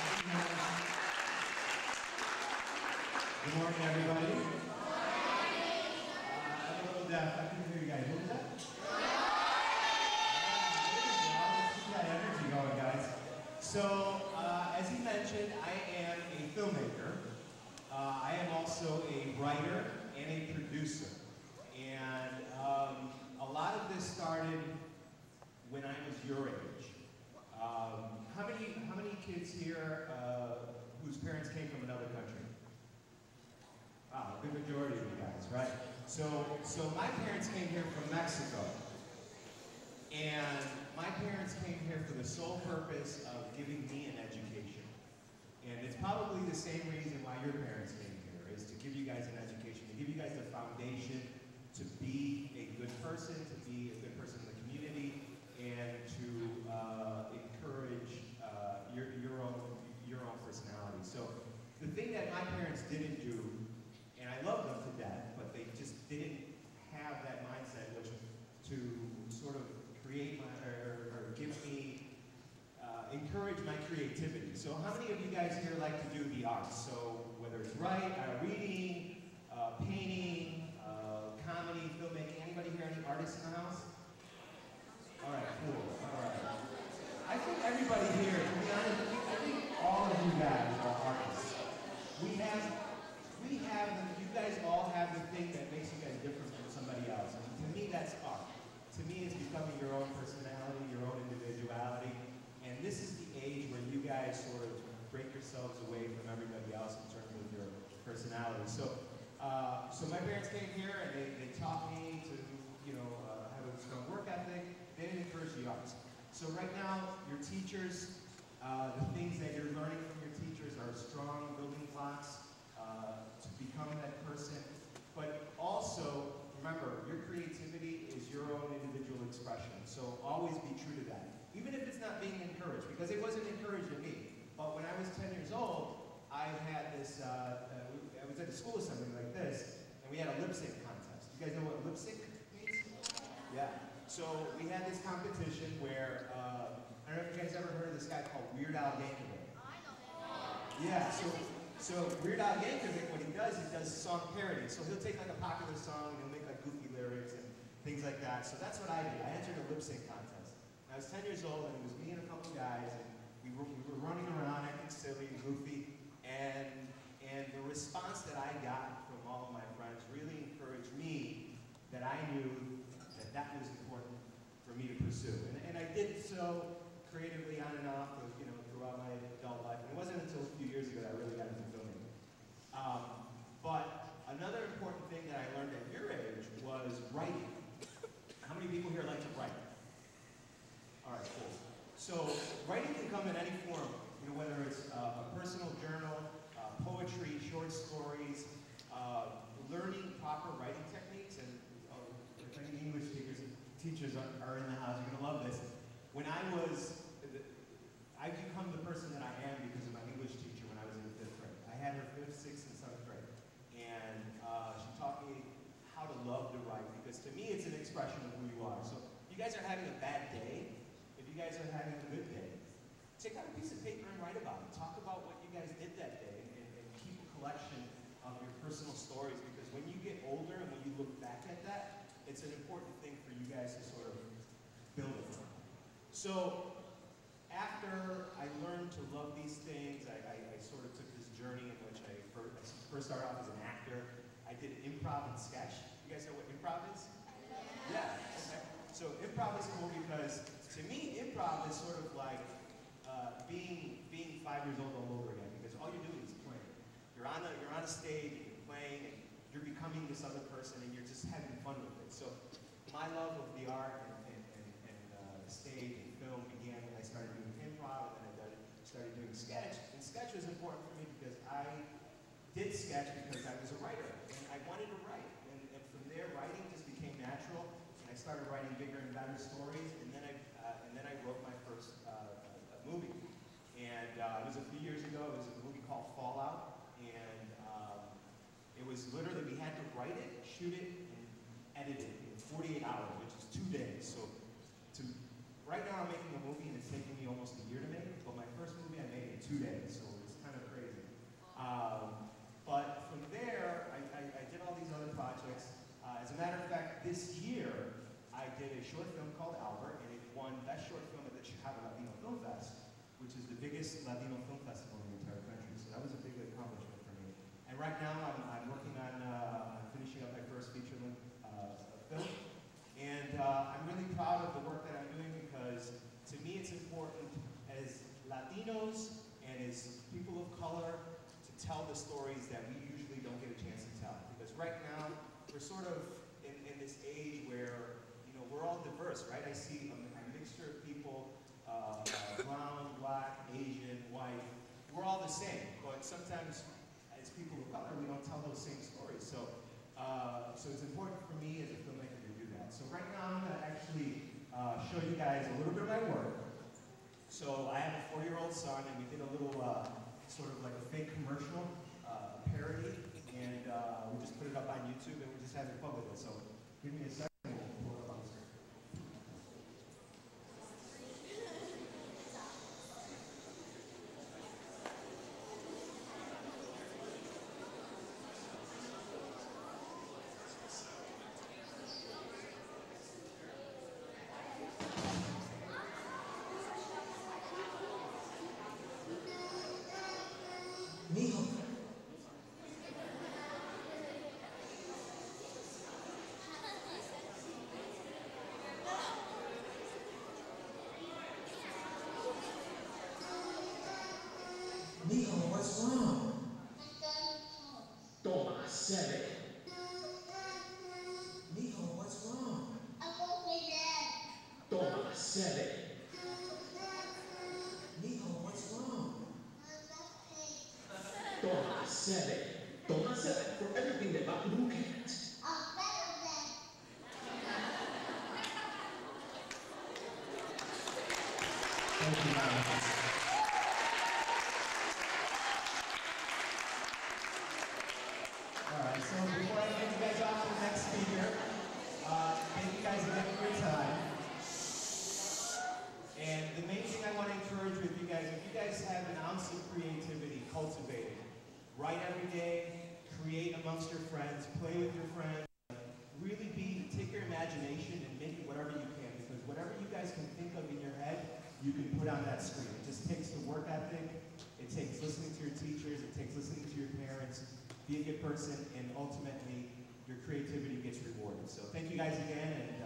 Good morning, everybody. I'm a little deaf. I couldn't hear you guys. What was that? Let's keep that energy going, guys. So, as he mentioned, I am a filmmaker. I am also a writer and a producer. And a lot of this started when I was your age. How many kids here whose parents came from another country? Wow, a good majority of you guys, right? So my parents came here from Mexico. And my parents came here for the sole purpose of giving me an education. And it's probably the same reason why your parents came here, is to give you guys an education, to give you guys the foundation to be a good person, to be a good person in the community, and to encourage your own personality. So the thing that my parents didn't do, and I love them to death, but they just didn't have that mindset, which was to sort of create or give me, encourage my creativity. So how many of you guys here like to do the arts? So whether it's reading, painting, comedy, filmmaking, anybody here, any artists in the house? All right, cool, all right. I think everybody here, to be honest, I think all of you guys are artists. You guys all have the thing that makes you guys different from somebody else. And to me, that's art. To me, it's becoming your own personality, your own individuality. And this is the age where you guys sort of break yourselves away from everybody else in terms of your personality. So my parents came here and they taught me to, have a strong work ethic. They didn't encourage the arts. So right now, your teachers, the things that you're learning from your teachers are strong building blocks to become that person. But also, remember, your creativity is your own individual expression. So always be true to that. Even if it's not being encouraged, because it wasn't encouraged in me. But when I was 10 years old, I had this, I was at a school assembly like this, and we had a lip sync contest. You guys know what lip sync means? Yeah. So we had this competition where, I don't know if you guys ever heard of this guy called Weird Al Yankovic. I know. Yeah, so Weird Al Yankovic, what he does song parody. So he'll take like a popular song and he'll make like goofy lyrics and things like that. So that's what I did. I entered a lip sync contest. I was 10 years old and it was me and a couple guys and we were running around acting silly and goofy. And the response that I got from all of my friends really encouraged me that I knew that was important for me to pursue. And I did so creatively on and off, throughout my adult life. And it wasn't until a few years ago that I really got into filming. But another important thing that I learned at your age was writing. How many people here like to write? All right, cool. So writing can come in any form, whether it's a personal journal, poetry, short stories, learning proper writing techniques. And if any English teachers are in the house, you're gonna love this. When I become the person that I am because of my English teacher when I was in 5th grade. I had her 5th, 6th, and 7th grade. And she taught me how to love to write, because to me it's an expression of who you are. So if you guys are having a bad day, if you guys are having a good day, take out a piece of paper and write about it. Talk about what you guys did that day and keep a collection of your personal stories, because when you get older and when you look back at that, it's an important thing for you guys to sort of build it from. So after I learned to love these things, I sort of took this journey in which I first started off as an actor. I did improv and sketch. You guys know what improv is? Yeah, okay. So improv is cool because to me, improv is sort of like being 5 years old all over again, because all you're doing is playing. You're on a stage, and you're playing, and you're becoming this other person, and you're just having fun with it. So my love of the art and stage and film began when I started doing improv, and then I started doing sketch. And sketch was important for me because I did sketch because I was a writer, and I wanted to write. And from there, writing just became natural, and I started writing bigger and better stories. And then I wrote my first movie, and it was a few years ago. It was a movie called Fallout, and it was literally, we had to write it, shoot it, and edit it in 48 hours, which is 2 days. So right now I'm making a movie and it's taking me almost a year to make, but my first movie I made in 2 2 days, so it's kind of crazy. But from there, I did all these other projects. As a matter of fact, this year, I did a short film called Albert, and it won Best Short Film at the Chicago Latino Film Fest, which is the biggest Latino film festival in the entire country. So that was a big accomplishment for me. And right now, I'm working on finishing up my first feature-length film. And I'm really proud of the work that I'm doing because, to me, it's important as Latinos and as people of color to tell the stories that we usually don't get a chance to tell. Because right now, we're sort of in this age where, you know, we're all diverse, right? I see a mixture of people, brown, black, Asian, white. We're all the same, but sometimes as people of color, we don't tell those same stories. So it's important for me as a filmmaker to do that. So right now, I'm gonna actually show you guys a little bit of my work. So I have a 4-year-old son, and we did a little sort of like a fake commercial parody, and we just put it up on YouTube, and we're just having fun with it. So give me a second. And we'll pull it up on the screen. Mijo. Mijo, what's wrong? Toma, seven. Mijo, what's wrong? Toma, seven. Mijo, what's wrong? Toma, seven. Toma, seven for everything that Babu can't. Thank you, Mom. Alright, so before I get you guys off to the next speaker, thank you guys again for your time. And the main thing I want to encourage with you guys, if you guys have an ounce of creativity, cultivate it. Write every day, create amongst your friends, play with your friends. Really take your imagination and make it whatever you can, because whatever you guys can think of in your head, you can put on that screen. It just takes the work ethic, it takes listening to your teachers, it takes listening to your parents, be a good person, and ultimately, your creativity gets rewarded. So thank you guys again, and